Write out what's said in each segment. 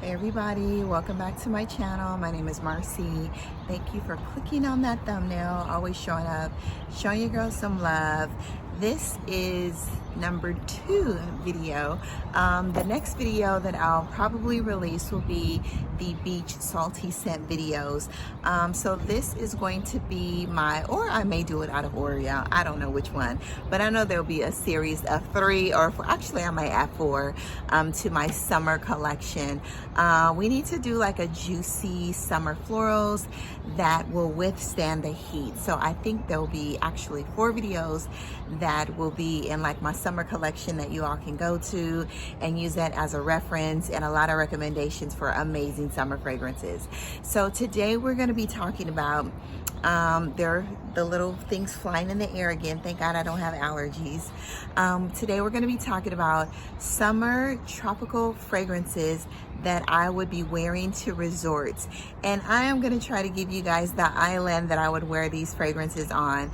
Hey everybody, welcome back to my channel. My name is Marcy. Thank you for clicking on that thumbnail, always showing up, showing your girls some love. This is number 2 video. The next video that I'll probably release will be the beach salty scent videos. So this is going to be my, or I may do it out of Oreo, I don't know which one, but I know there'll be a series of 3 or 4, actually I might add 4 to my summer collection. We need to do like a juicy summer florals that will withstand the heat. So I think there'll be actually 4 videos that will be in like my summer collection that you all can go to and use that as a reference, and a lot of recommendations for amazing summer fragrances. So today we're going to be talking about the little things flying in the air again. Thank God I don't have allergies. Today we're going to be talking about summer tropical fragrances that I would be wearing to resorts, and I am going to try to give you guys the island that I would wear these fragrances on.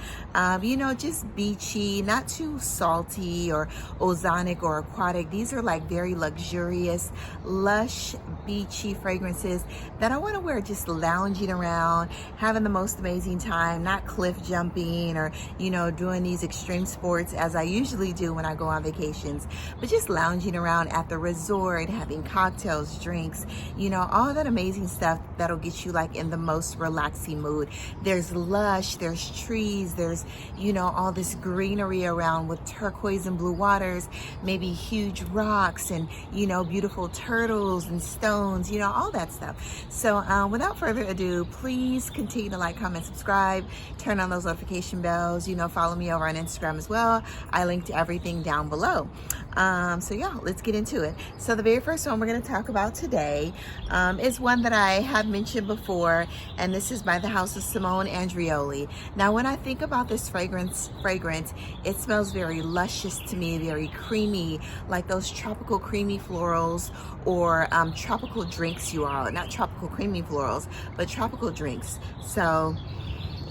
You know, just beachy, not too salty or ozonic or aquatic. These are like very luxurious, lush, beachy fragrances that I want to wear just lounging around, having the most amazing time, not cliff jumping or, you know, doing these extreme sports as I usually do when I go on vacations, but just lounging around at the resort, having cocktails, drinks, you know, all that amazing stuff that'll get you like in the most relaxing mood. There's lush, there's trees, there's, you know, all this greenery around with turquoise and blue waters, maybe huge rocks and, you know, beautiful turtles and stones, you know, all that stuff. So without further ado, please continue to like, comment, subscribe, turn on those notification bells, you know, follow me over on Instagram as well. I link to everything down below. So yeah, let's get into it. So the very first one we're going to talk about today is one that I have mentioned before, and this is by the house of Simone Andreoli. Now when I think about this fragrance, it smells very luscious to me, very creamy, like those tropical creamy florals or tropical drinks, you all. Not tropical creamy florals, but tropical drinks. So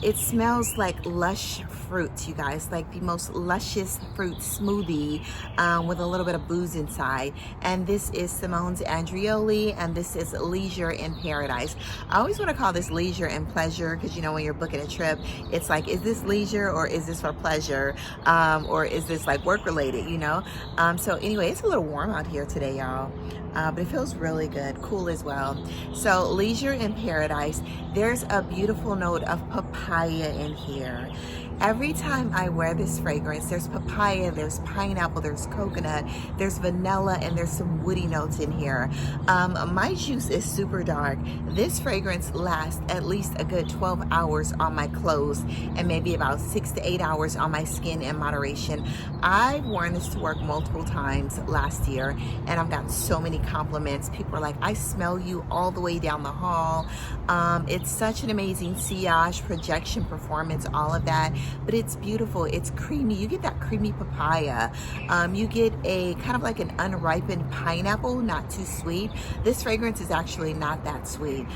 it smells like lush fruit, you guys, like the most luscious fruit smoothie with a little bit of booze inside. And this is Simone's Andreoli, and this is Leisure in Paradise. I always want to call this leisure and pleasure because, you know, when you're booking a trip, it's like, is this leisure or is this for pleasure? Or is this like work related, you know? So anyway, it's a little warm out here today, y'all. But it feels really good, cool as well. So Leisure in Paradise, there's a beautiful note of papaya in here. Every time I wear this fragrance, there's papaya, there's pineapple, there's coconut, there's vanilla, and there's some woody notes in here. My juice is super dark. This fragrance lasts at least a good 12 hours on my clothes and maybe about 6 to 8 hours on my skin in moderation. I've worn this to work multiple times last year, and I've gotten so many compliments. People are like, I smell you all the way down the hall. It's such an amazing sillage, projection, performance, all of that. But it's beautiful, it's creamy. You get that creamy papaya. You get a kind of like an unripened pineapple, not too sweet. This fragrance is actually not that sweet.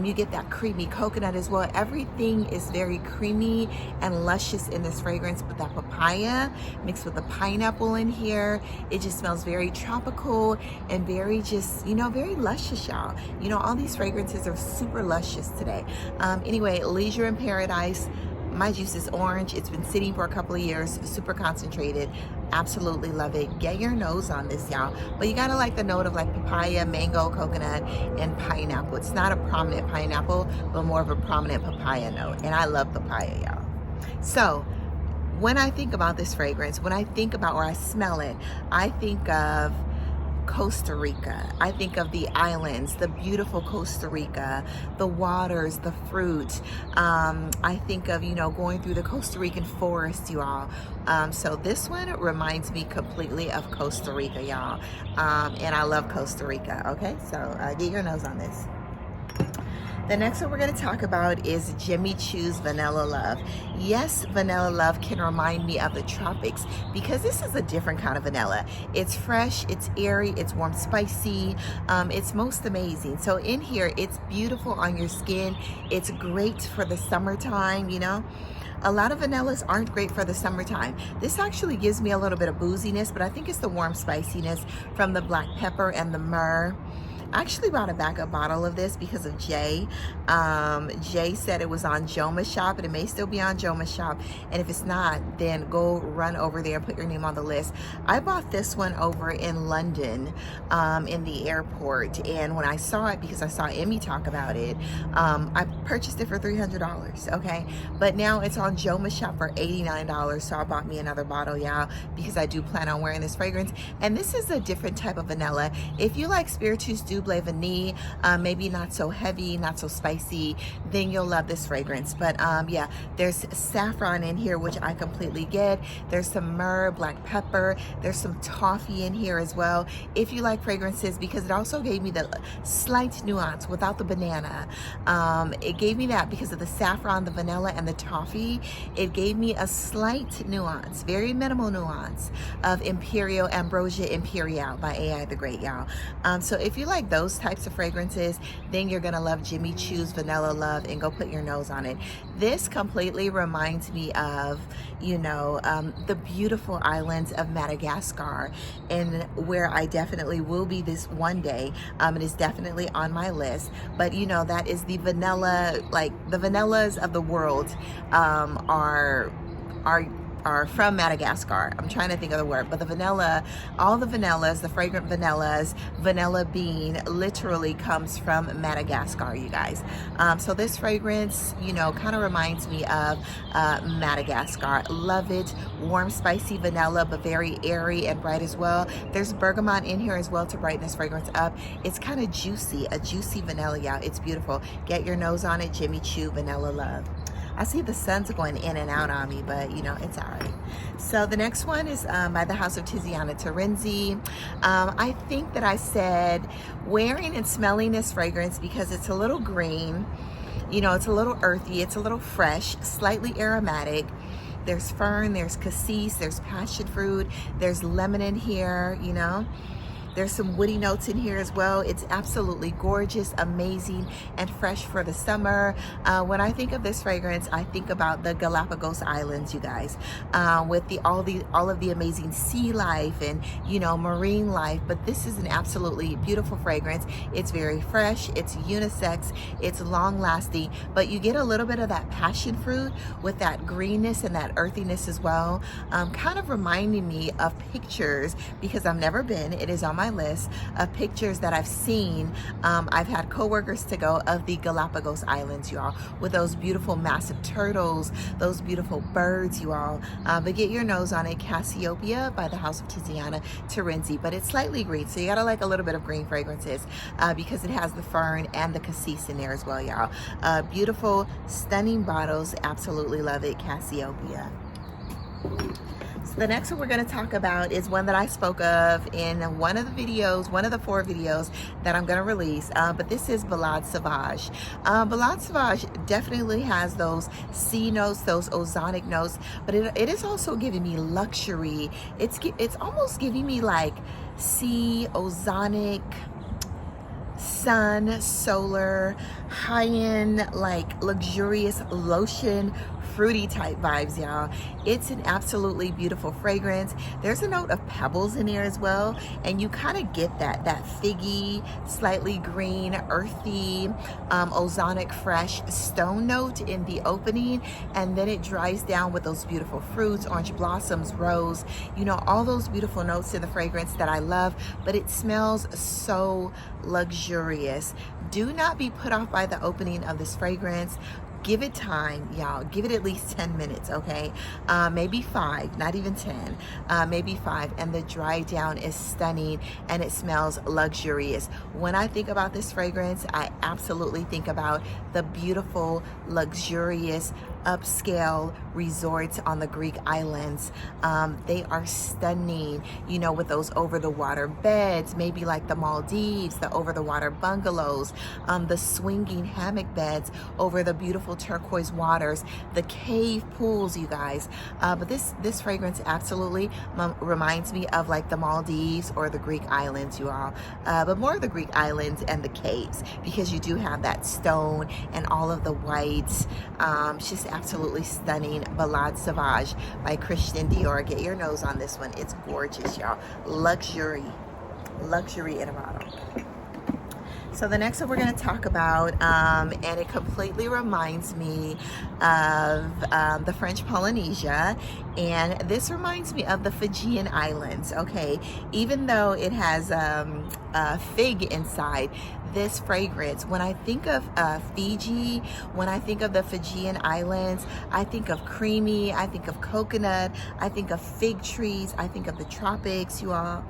You get that creamy coconut as well. Everything is very creamy and luscious in this fragrance, but that papaya mixed with the pineapple in here, it just smells very tropical and very just, you know, very luscious, y'all. You know, all these fragrances are super luscious today. Anyway, Leisure in Paradise. My juice is orange. It's been sitting for a couple of years, super concentrated. Absolutely love it. Get your nose on this, y'all. But you gotta like the note of like papaya, mango, coconut, and pineapple. It's not a prominent pineapple, but more of a prominent papaya note. And I love papaya, y'all. So when I think about this fragrance, when I think about or I smell it, I think of Costa Rica. I think of the islands, the beautiful Costa Rica, the waters, the fruit. I think of, you know, going through the Costa Rican forest, you all. So this one reminds me completely of Costa Rica, y'all. And I love Costa Rica, okay? So get your nose on this. The next one we're going to talk about is Jimmy Choo's Vanilla Love. Yes, Vanilla Love can remind me of the tropics because this is a different kind of vanilla. It's fresh, it's airy, it's warm, spicy, it's most amazing. So in here, it's beautiful on your skin. It's great for the summertime, you know. A lot of vanillas aren't great for the summertime. This actually gives me a little bit of booziness, but I think it's the warm spiciness from the black pepper and the myrrh. I actually bought a backup bottle of this because of Jay. Jay said it was on Joma's shop, and it may still be on Joma's shop. And if it's not, then go run over there and put your name on the list. I bought this one over in London, in the airport. And when I saw it, because I saw Emmy talk about it, I purchased it for $300, okay? But now it's on Joma's shop for $89. So I bought me another bottle, y'all, because I do plan on wearing this fragrance. And this is a different type of vanilla. If you like Spiritus Double Vanille, maybe not so heavy, not so spicy, then you'll love this fragrance. But yeah, there's saffron in here, which I completely get. There's some myrrh, black pepper. There's some toffee in here as well. If you like fragrances, because it also gave me the slight nuance without the banana. It gave me that because of the saffron, the vanilla, and the toffee. It gave me a slight nuance, very minimal nuance of Imperial Ambrosia Imperial by AI the Great, y'all. So if you like those types of fragrances, then you're gonna love Jimmy Choo's Vanilla Love, and go put your nose on it. This completely reminds me of, you know, the beautiful islands of Madagascar, and where I definitely will be this one day. It is definitely on my list. But you know, that is the vanilla, like the vanillas of the world are from Madagascar. I'm trying to think of the word, but the vanilla, all the vanillas, the fragrant vanillas, vanilla bean literally comes from Madagascar, you guys. So this fragrance, you know, kind of reminds me of Madagascar. Love it. Warm, spicy vanilla, but very airy and bright as well. There's bergamot in here as well to brighten this fragrance up. It's kind of juicy, a juicy vanilla, y'all. It's beautiful. Get your nose on it. Jimmy Choo Vanilla Love. I see the sun's going in and out on me, but you know, it's all right. So the next one is by the House of TIZIANA, TERENZI. I think that I said wearing and smelling this fragrance because it's a little green, you know, it's a little earthy, it's a little fresh, slightly aromatic. There's fern, there's cassis, there's passion fruit, there's lemon in here, you know. There's some woody notes in here as well. It's absolutely gorgeous, amazing, and fresh for the summer. When I think of this fragrance, I think about the Galapagos Islands, you guys, with all of the amazing sea life and, you know, marine life. But this is an absolutely beautiful fragrance. It's very fresh, it's unisex, it's long lasting, but you get a little bit of that passion fruit with that greenness and that earthiness as well. Kind of reminding me of pictures, because I've never been, it is on my list of pictures that I've seen. I've had coworkers to go of the Galapagos Islands, you all, with those beautiful massive turtles, those beautiful birds, you all. But get your nose on it. Cassiopeia by the House of TIZIANA, TERENZI, but it's slightly green, so you gotta like a little bit of green fragrances because it has the fern and the cassis in there as well, y'all. Beautiful, stunning bottles. Absolutely love it. Cassiopeia. So the next one we're going to talk about is one that I spoke of in one of the videos, one of the 4 videos that I'm going to release. But this is Balad Savage. Balad Savage definitely has those sea notes, those ozonic notes, but it is also giving me luxury. It's almost giving me like sea, ozonic, sun, solar, high-end, like luxurious lotion, fruity type vibes, y'all. It's an absolutely beautiful fragrance. There's a note of pebbles in here as well, and you kind of get that figgy, slightly green, earthy, ozonic, fresh stone note in the opening, and then it dries down with those beautiful fruits, orange blossoms, rose, you know, all those beautiful notes in the fragrance that I love, but it smells so luxurious. Do not be put off by the opening of this fragrance. Give it time, y'all. Give it at least 10 minutes, okay? Maybe 5, not even 10, maybe 5. And the dry down is stunning and it smells luxurious. When I think about this fragrance, I absolutely think about the beautiful, luxurious, upscale resorts on the Greek islands. They are stunning, you know, with those over the water beds, maybe like the Maldives, the over the water bungalows, the swinging hammock beds over the beautiful turquoise waters, the cave pools, you guys. But this fragrance absolutely reminds me of like the Maldives or the Greek islands, you all, but more of the Greek islands and the caves, because you do have that stone and all of the whites. It's just absolutely stunning. Balad Savage by Christian Dior. Get your nose on this one. It's gorgeous, y'all. Luxury in a bottle. So the next one we're going to talk about, and it completely reminds me of the French Polynesia, and this reminds me of the Fijian Islands, okay? Even though it has a fig inside, this fragrance, when I think of Fiji, when I think of the Fijian Islands, I think of creamy, I think of coconut, I think of fig trees, I think of the tropics, you all.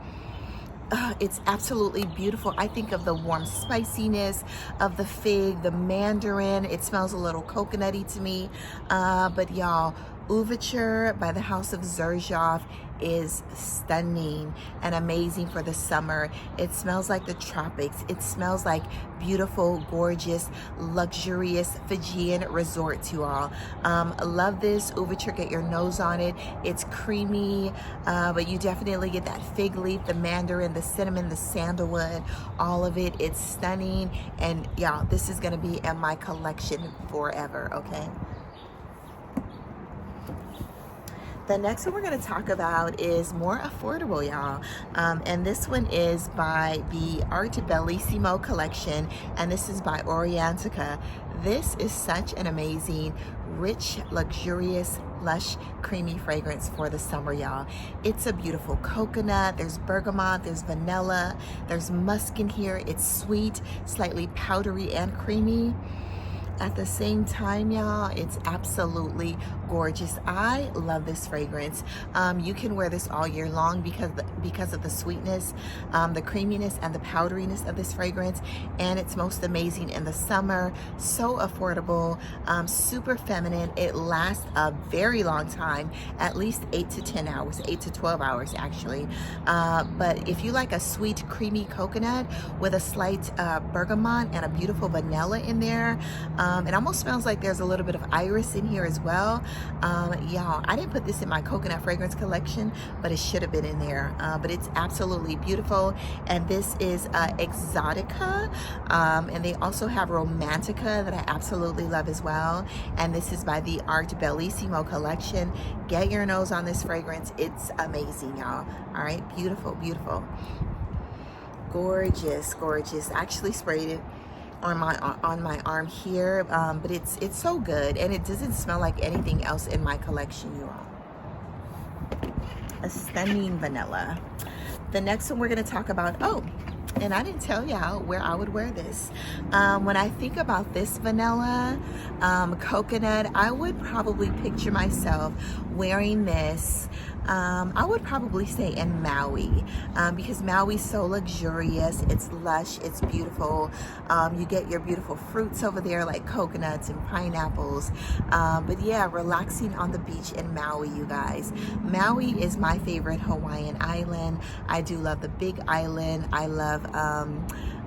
It's absolutely beautiful. I think of the warm spiciness of the fig, the mandarin. It smells a little coconutty to me. But y'all, Ouverture by the House of XERJOFF is stunning and amazing for the summer. It smells like the tropics. It smells like beautiful, gorgeous, luxurious Fijian resorts, you all. Love this Ouverture. Get your nose on it. It's creamy, but you definitely get that fig leaf, the mandarin, the cinnamon, the sandalwood, all of it. It's stunning, and y'all, this is gonna be in my collection forever, okay? The next one we're going to talk about is more affordable, y'all. And this one is by the Art Bellissimo collection, and this is by Orientica. This is such an amazing, rich, luxurious, lush, creamy fragrance for the summer, y'all. It's a beautiful coconut, there's bergamot, there's vanilla, there's musk in here. It's sweet, slightly powdery and creamy. At the same time, y'all, it's absolutely gorgeous. I love this fragrance. You can wear this all year long because of the sweetness, the creaminess, and the powderiness of this fragrance. And it's most amazing in the summer. So affordable, super feminine. It lasts a very long time, at least 8 to 10 hours, 8 to 12 hours actually. But if you like a sweet, creamy coconut with a slight bergamot and a beautiful vanilla in there, it almost smells like there's a little bit of iris in here as well. Y'all, I didn't put this in my coconut fragrance collection, but it should have been in there. But it's absolutely beautiful. And this is Exotica. And they also have Romantica that I absolutely love as well. And this is by the Art Bellissimo collection. Get your nose on this fragrance. It's amazing, y'all. All right, beautiful, beautiful. Gorgeous, gorgeous. I actually sprayed it on my arm here, but it's so good, and it doesn't smell like anything else in my collection, you all. A stunning vanilla. The next one we're going to talk about, and I didn't tell y'all where I would wear this. When I think about this vanilla coconut, I would probably picture myself wearing this. I would probably say in Maui, because Maui's so luxurious, it's lush, it's beautiful. You get your beautiful fruits over there like coconuts and pineapples. But yeah, relaxing on the beach in Maui, you guys. Maui is my favorite Hawaiian island. I do love the Big Island. I love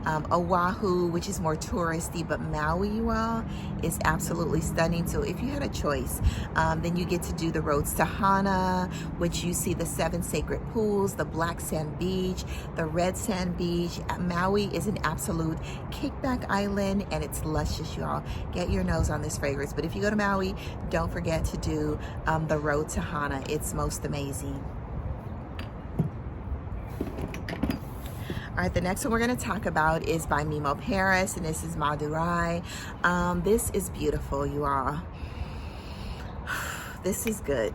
Oahu, which is more touristy, but Maui, you all, is absolutely stunning. So if you had a choice, then you get to do the roads to Hana, which you see the 7 sacred pools, the black sand beach, the red sand beach. Maui is an absolute kickback island, and it's luscious, y'all. Get your nose on this fragrance. But if you go to Maui, don't forget to do the road to Hana. It's most amazing. All right, the next one we're going to talk about is by MEMO Paris, and this is Madurai. This is beautiful, you all. This is good.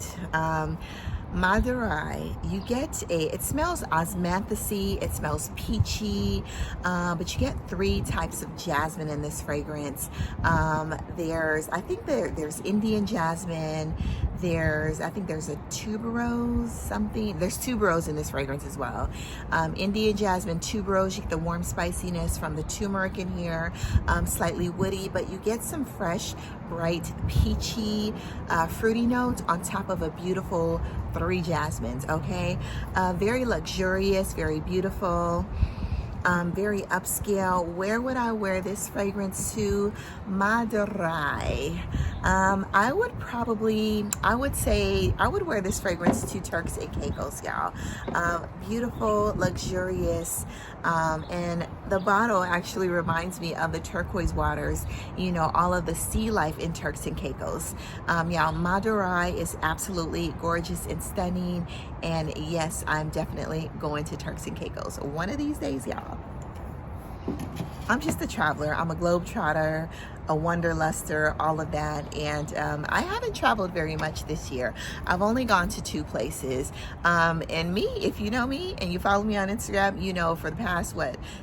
Madurai, you get it smells osmanthusy, it smells peachy, but you get 3 types of jasmine in this fragrance. I think there's Indian jasmine, I think there's a tuberose something. There's tuberose in this fragrance as well. Indian jasmine, tuberose, you get the warm spiciness from the turmeric in here, slightly woody, but you get some fresh, bright, peachy, fruity notes on top of a beautiful 3 jasmines, okay? Very luxurious, very beautiful. Very upscale. Where would I wear this fragrance to? Madurai. I would say I would wear this fragrance to Turks and Caicos, y'all. Beautiful, luxurious, and the bottle actually reminds me of the turquoise waters, you know, all of the sea life in Turks and Caicos. Y'all, Madurai is absolutely gorgeous and stunning, and yes, I'm definitely going to Turks and Caicos one of these days, y'all. I'm just a traveler. I'm a globetrotter, a wanderluster, all of that. And I haven't traveled very much this year. I've only gone to 2 places. And me, if you know me and you follow me on Instagram, you know for the past,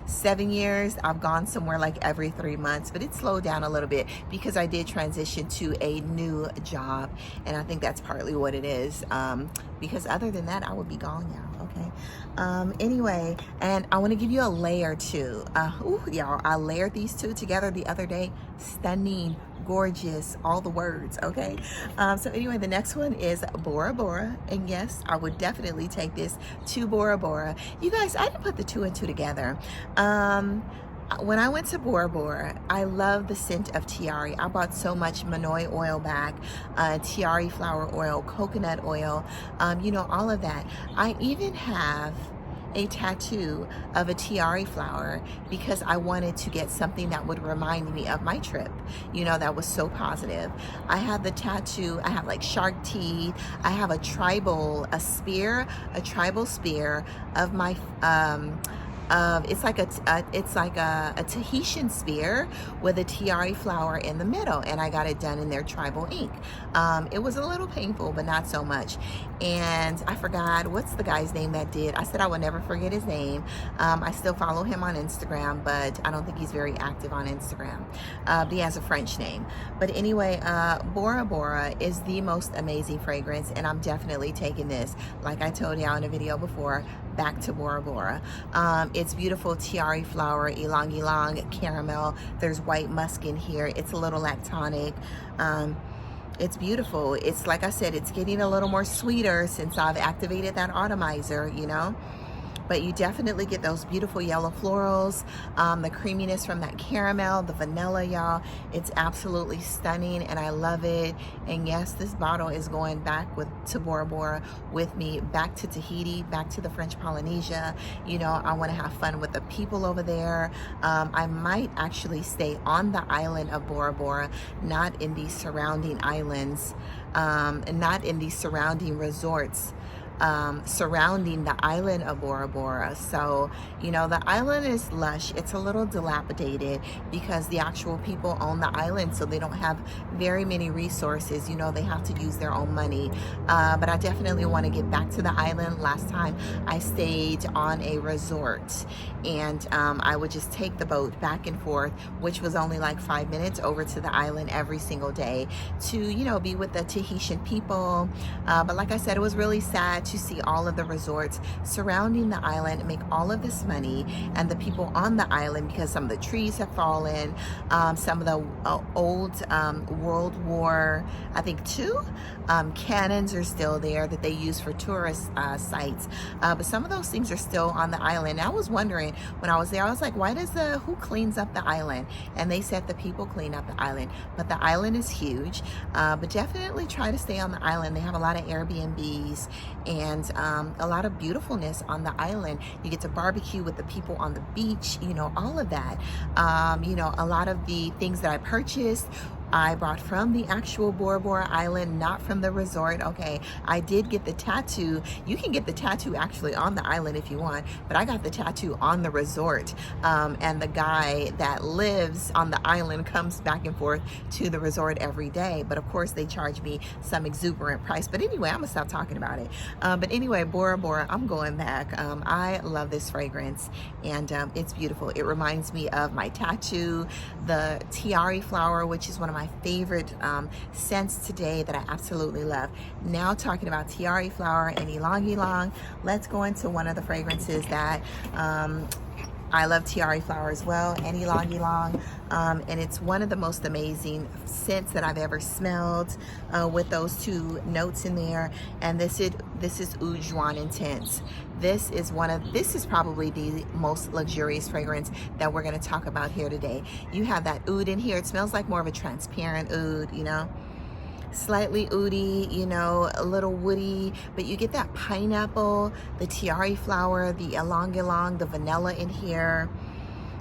7 years, I've gone somewhere like every 3 months. But it slowed down a little bit because I did transition to a new job. And I think that's partly what it is. Because other than that, I would be gone now, okay? Anyway, and I want to give you a layer too. Ooh, y'all, I layered these 2 together the other day. Stunning, gorgeous, all the words, okay? So anyway, the next one is Bora Bora. And yes, I would definitely take this to Bora Bora. You guys, I didn't put the 2 and 2 together. When I went to Bora Bora, I love the scent of tiare. I bought so much Manoi oil back, tiare flower oil, coconut oil, you know, all of that. I even have a tattoo of a tiare flower because I wanted to get something that would remind me of my trip, you know, that was so positive. I have the tattoo, I have like shark teeth, I have a tribal spear of my it's like a Tahitian spear with a tiare flower in the middle, and I got it done in their tribal ink. It was a little painful, but not so much. And I forgot what's the guy's name that did. I said I would never forget his name. I still follow him on Instagram, but I don't think he's very active on Instagram. He has a French name. But anyway, Bora Bora is the most amazing fragrance, and I'm definitely taking this, like I told y'all in a video before, back to Bora Bora. It's beautiful tiare flower, ylang ylang, caramel. There's white musk in here. It's a little lactonic. It's beautiful. It's like I said, it's getting a little more sweeter since I've activated that atomizer, you know. But you definitely get those beautiful yellow florals, the creaminess from that caramel, the vanilla, y'all. It's absolutely stunning, and I love it. And yes, this bottle is going back to Bora Bora with me, back to Tahiti, back to the French Polynesia. You know, I want to have fun with the people over there. I might actually stay on the island of Bora Bora, not in the surrounding islands, and not in the surrounding resorts. Surrounding the island of Bora Bora. So, you know, the island is lush. It's a little dilapidated because the actual people own the island, so they don't have very many resources. You know, they have to use their own money. But I definitely want to get back to the island. Last time I stayed on a resort, and I would just take the boat back and forth, which was only like 5 minutes, over to the island every single day to, you know, be with the Tahitian people. But like I said, it was really sad to see all of the resorts surrounding the island make all of this money, and the people on the island, because some of the trees have fallen, some of the old World War, I think II, cannons are still there that they use for tourist sites, but some of those things are still on the island. I was wondering when I was there, I was like, why does who cleans up the island? And they said the people clean up the island, but the island is huge. But definitely try to stay on the island. They have a lot of Airbnbs and a lot of beautifulness on the island. You get to barbecue with the people on the beach, you know, all of that. You know, a lot of the things that I purchased I brought from the actual Bora Bora Island, not from the resort. Okay, I did get the tattoo. You can get the tattoo actually on the island if you want, but I got the tattoo on the resort. And the guy that lives on the island comes back and forth to the resort every day. But of course, they charge me some exuberant price. But anyway, I'm gonna stop talking about it. But anyway, Bora Bora, I'm going back. I love this fragrance, and it's beautiful. It reminds me of my tattoo, the tiare flower, which is one of my favorite scents today that I absolutely love. Now talking about tiare flower and ylang ylang, let's go into one of the fragrances that I love tiare flower as well, and ylang ylang, and it's one of the most amazing scents that I've ever smelled, with those two notes in there. And this is Uwan Intense. This is probably the most luxurious fragrance that we're going to talk about here today. You have that oud in here. It smells like more of a transparent oud, you know, slightly oudy, you know, a little woody, but you get that pineapple, the tiare flower, the ylang ylang, the vanilla in here.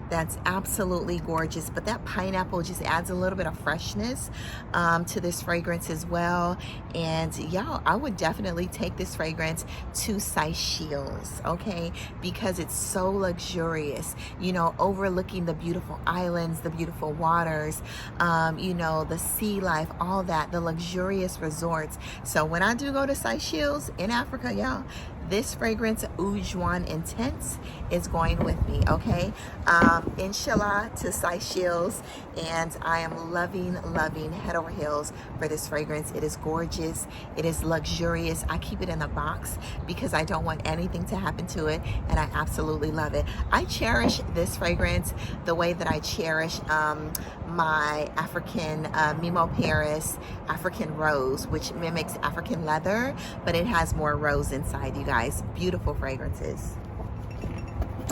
that's absolutely gorgeous. But that pineapple just adds a little bit of freshness to this fragrance as well. And y'all, I would definitely take this fragrance to Seychelles, okay, because it's so luxurious, you know, overlooking the beautiful islands, the beautiful waters, you know, the sea life, all that, the luxurious resorts. So when I do go to Seychelles in Africa, y'all, this fragrance, Uwan Intense, is going with me, okay? Inshallah to Seychelles, and I am loving head over heels for this fragrance. It is gorgeous. It is luxurious. I keep it in the box because I don't want anything to happen to it, and I absolutely love it. I cherish this fragrance the way that I cherish my African MEMO Paris African Rose, which mimics African leather, but it has more rose inside, you guys. Beautiful fragrances.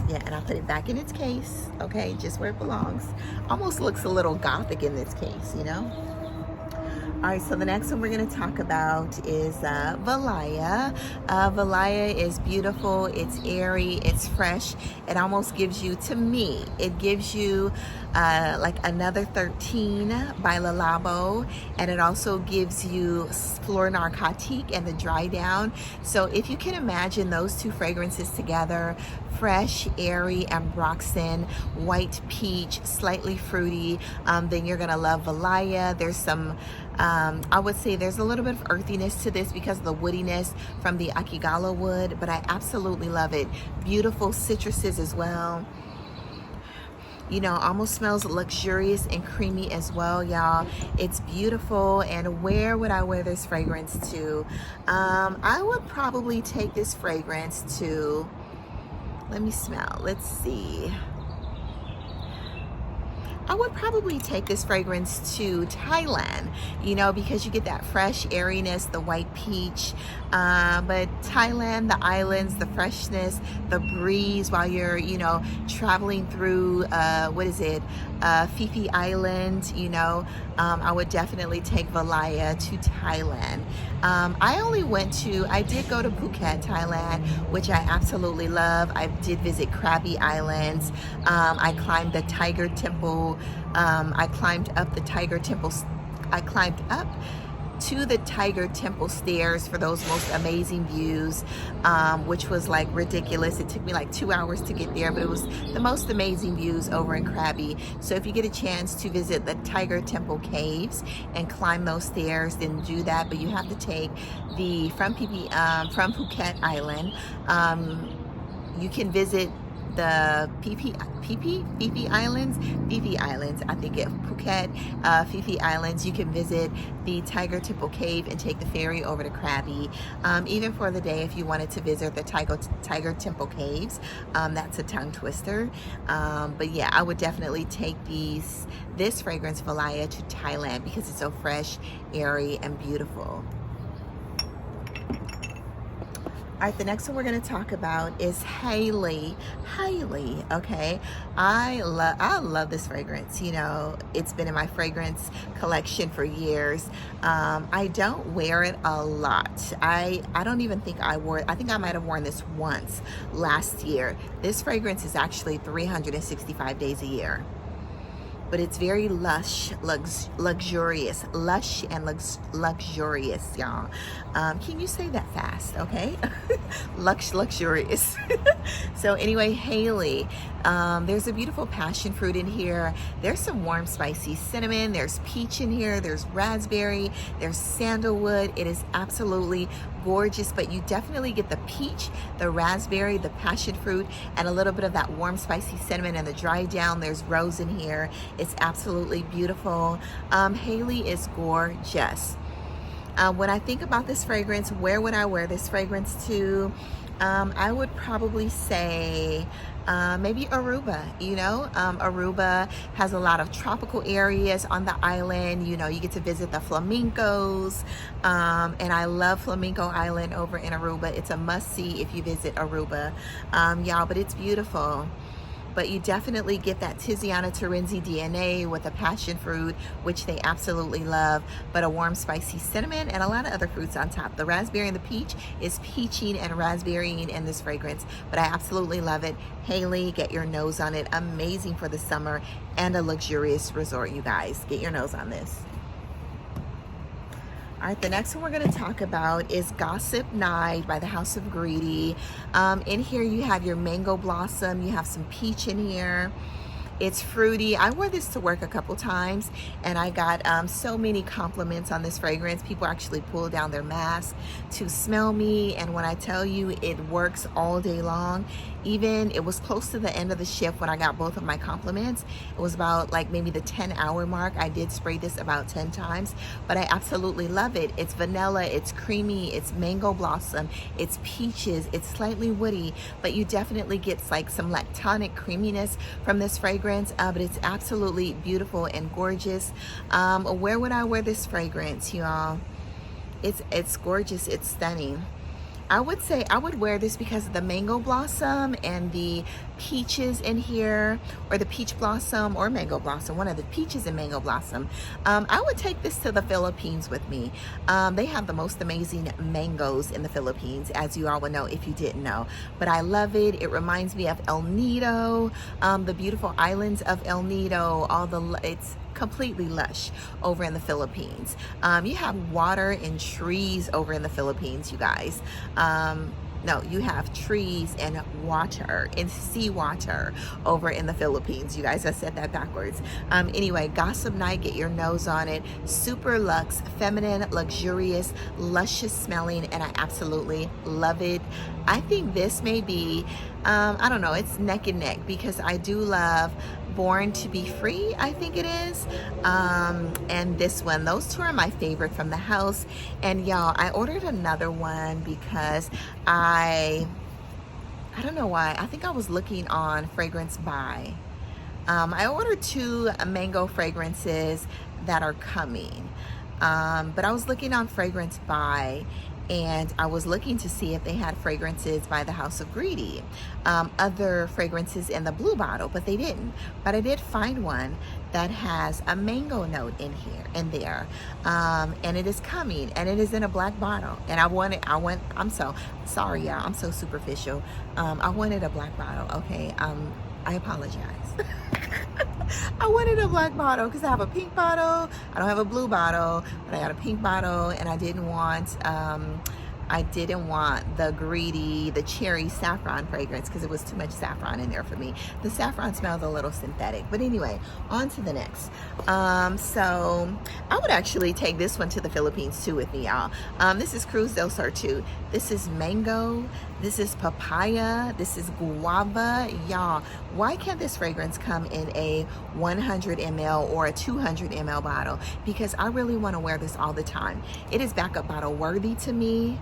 Yeah, and I'll put it back in its case, okay, just where it belongs. Almost looks a little gothic in this case, you know? All right, so the next one we're going to talk about is Valaya. Valaya is beautiful, it's airy, it's fresh. It almost gives you, to me, it gives you like another 13 by Le Labo, and it also gives you Fleur Narcotique and the Dry Down. So if you can imagine those two fragrances together, fresh, airy, ambroxan, white peach, slightly fruity, then you're gonna love Valaya. There's some, I would say there's a little bit of earthiness to this because of the woodiness from the Akigala wood, but I absolutely love it. Beautiful citruses as well. You know, almost smells luxurious and creamy as well, y'all. It's beautiful. And where would I wear this fragrance to? I would probably take this fragrance to, let me smell, let's see. I would probably take this fragrance to Thailand, you know, because you get that fresh airiness, the white peach. But Thailand, the islands, the freshness, the breeze while you're, you know, traveling through, what is it, Phi Phi Island, you know, I would definitely take Valaya to Thailand. I did go to Phuket, Thailand, which I absolutely love. I did visit Krabi Islands. I climbed the Tiger Temple. I climbed up the Tiger Temple. I climbed up to the Tiger Temple stairs for those most amazing views, which was like ridiculous. It took me like 2 hours to get there, but it was the most amazing views over in Krabi. So if you get a chance to visit the Tiger Temple caves and climb those stairs, then do that. But you have to take the from Phuket Island. You can visit the Phi Phi Islands, I think at Phuket, Phi Phi Islands. You can visit the Tiger Temple Cave and take the ferry over to Krabi. Even for the day, if you wanted to visit the Tiger Temple Caves, that's a tongue twister. But yeah, I would definitely take this fragrance Valaya to Thailand because it's so fresh, airy, and beautiful. All right, the next one we're going to talk about is HALLEY. HALLEY, okay. I love this fragrance. You know, it's been in my fragrance collection for years. I don't wear it a lot. I don't even think I wore it. I think I might have worn this once last year. This fragrance is actually 365 days a year. But it's very lush, luxurious, lush and luxurious, y'all. Can you say that fast, okay? Luxurious. So anyway, HALLEY, there's a beautiful passion fruit in here. There's some warm, spicy cinnamon. There's peach in here. There's raspberry. There's sandalwood. It is absolutely gorgeous, but you definitely get the peach, the raspberry, the passion fruit, and a little bit of that warm, spicy cinnamon and the dry down. There's rose in here. It's absolutely beautiful. HALLEY is gorgeous. When I think about this fragrance, where would I wear this fragrance to? I would probably say maybe Aruba. You know, Aruba has a lot of tropical areas on the island. You know, you get to visit the flamingos, and I love Flamingo Island over in Aruba. It's a must-see if you visit Aruba, y'all, but it's beautiful. but you definitely get that TIZIANA TERENZI DNA with a passion fruit, which they absolutely love, but a warm spicy cinnamon and a lot of other fruits on top. The raspberry and the peach is peaching and raspberrying in this fragrance, but I absolutely love it. Haley, get your nose on it. Amazing for the summer and a luxurious resort, you guys. Get your nose on this. All right, the next one we're going to talk about is Gossip Night by the House of GRITTI. In here you have your mango blossom, you have some peach in here. It's fruity. I wore this to work a couple times and I got so many compliments on this fragrance. People actually pulled down their mask to smell me, and when I tell you it works all day long, even it was close to the end of the shift when I got both of my compliments. It was about like maybe the 10-hour mark. I did spray this about 10 times, but I absolutely love it. It's vanilla, it's creamy, it's mango blossom, it's peaches, it's slightly woody, but you definitely get like some lactonic creaminess from this fragrance, but it's absolutely beautiful and gorgeous. Where would I wear this fragrance, y'all? It's gorgeous, it's stunning. I would say I would wear this because of the mango blossom and the peaches in here, or the peach blossom or mango blossom, one of the peaches and mango blossom. I would take this to the Philippines with me. They have the most amazing mangoes in the Philippines, as you all would know if you didn't know, but I love it. It reminds me of El Nido, the beautiful islands of El Nido. It's completely lush over in the Philippines. You have water and trees over in the Philippines, you guys. No, you have trees and water and seawater over in the Philippines, you guys. I said that backwards. Anyway, Gossip Night, get your nose on it. Super luxe, feminine, luxurious, luscious smelling, and I absolutely love it. I think this may be, I don't know, it's neck and neck because I do love Born to Be Free, I think it is, and this one. Those two are my favorite from the house. And y'all, I ordered another one because I don't know why. I think I was looking on Fragrance Buy. I ordered 2 mango fragrances that are coming, but I was looking on Fragrance Buy, and I was looking to see if they had fragrances by the House of GRITTI, other fragrances in the blue bottle, but they didn't. But I did find one that has a mango note in there, and it is coming, and it is in a black bottle. And I'm so sorry, y'all. I'm so superficial. I wanted a black bottle. Okay, I apologize. I wanted a black bottle because I have a pink bottle. I don't have a blue bottle, but I got a pink bottle, and I didn't want the GRITTI, the cherry saffron fragrance, because it was too much saffron in there for me. The saffron smells a little synthetic. But anyway, on to the next. So I would actually take this one to the Philippines too with me, y'all. This is CRUZ del Sur 2. This is mango. This is papaya. This is guava. Y'all, why can't this fragrance come in a 100 ml or a 200 ml bottle? Because I really want to wear this all the time. It is backup bottle worthy to me,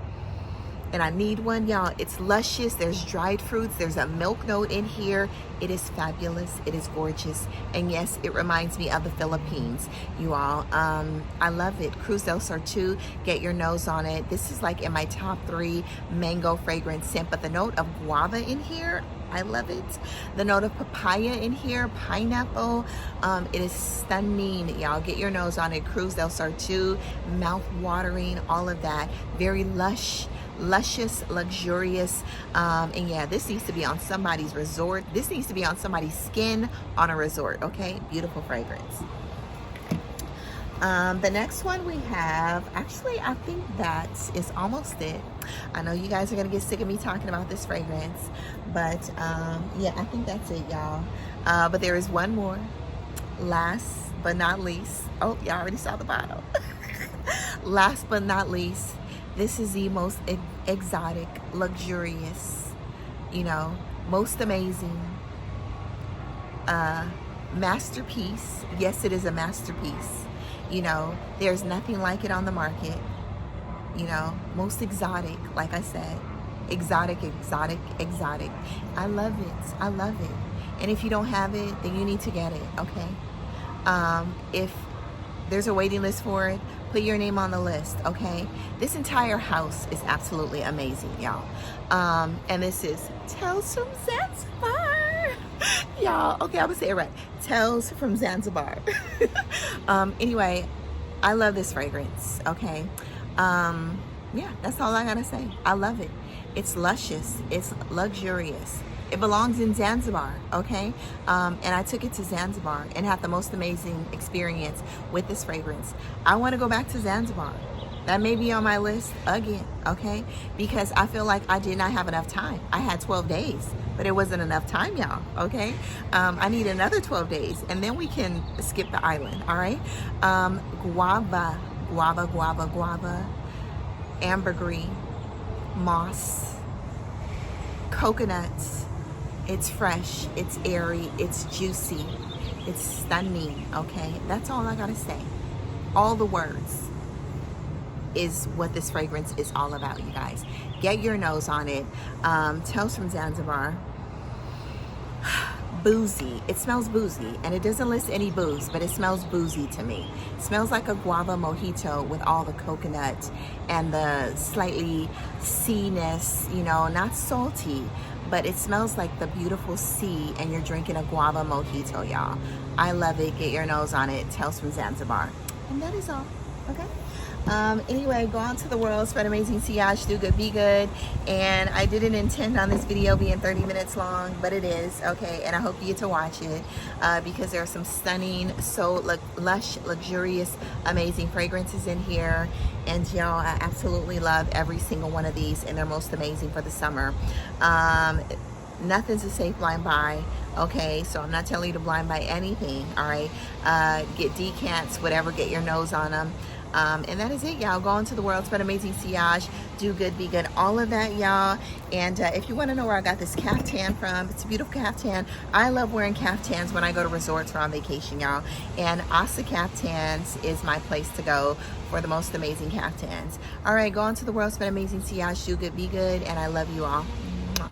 and I need one, y'all. It's luscious. There's dried fruits. There's a milk note in here. It is fabulous. It is gorgeous. And yes, it reminds me of the Philippines, you all. I love it. CRUZ del Sur 2, get your nose on it. This is like in my top 3 mango fragrance scent, but the note of guava in here, I love it. The note of papaya in here, pineapple, it is stunning, y'all. Get your nose on it. CRUZ del Sur 2, mouth watering, all of that. Very lush, luscious, luxurious, and yeah, this needs to be on somebody's resort. This needs to be on somebody's skin on a resort. Okay, beautiful fragrance. The next one we have, actually I think that is almost it. I know you guys are gonna get sick of me talking about this fragrance, but yeah, I think that's it, y'all. But there is one more, last but not least. Oh, y'all already saw the bottle. Last but not least, this is the most exotic, luxurious, you know, most amazing masterpiece. Yes, it is a masterpiece. You know, there's nothing like it on the market. You know, most exotic, like I said, exotic, exotic, exotic. I love it. I love it. And if you don't have it, then you need to get it, okay? If there's a waiting list for it, put your name on the list, okay? This entire house is absolutely amazing, y'all. And this is Tales from Zanzibar. y'all. Okay, I'm gonna say it right. Tales from Zanzibar. Anyway, I love this fragrance. Okay, yeah, that's all I gotta say. I love it. It's luscious. It's luxurious. It belongs in Zanzibar, okay? And I took it to Zanzibar and had the most amazing experience with this fragrance. I want to go back to Zanzibar. That may be on my list again, okay? Because I feel like I did not have enough time. I had 12 days, but it wasn't enough time, y'all, okay? I need another 12 days, and then we can skip the island, all right? Guava, guava, guava, guava, ambergris, moss, coconuts. It's fresh, it's airy, it's juicy, it's stunning, okay? That's all I gotta say. All the words is what this fragrance is all about, you guys. Get your nose on it. Tales from Zanzibar. Boozy. It smells boozy, and it doesn't list any booze, but it smells boozy to me. It smells like a guava mojito with all the coconut and the slightly sea-ness, you know, not salty, but it smells like the beautiful sea, and you're drinking a guava mojito, y'all. I love it. Get your nose on it. Tales from Zanzibar. And that is all, okay? Anyway, go out to the world, spread amazing sillage, do good, be good. And I didn't intend on this video being 30 minutes long, but it is, okay? And I hope you get to watch it because there are some stunning, so lush, luxurious, amazing fragrances in here. And y'all, I absolutely love every single one of these, and they're most amazing for the summer. Nothing's a safe blind buy, okay? So I'm not telling you to blind buy anything, all right? Get decants, whatever, get your nose on them. And that is it, y'all. Go into the world, spread amazing sillage, do good, be good, all of that, y'all. And if you want to know where I got this caftan from, it's a beautiful caftan. I love wearing caftans when I go to resorts or on vacation, y'all. And Asa Caftans is my place to go for the most amazing caftans. All right, go into the world, spread amazing sillage, do good, be good, and I love you all.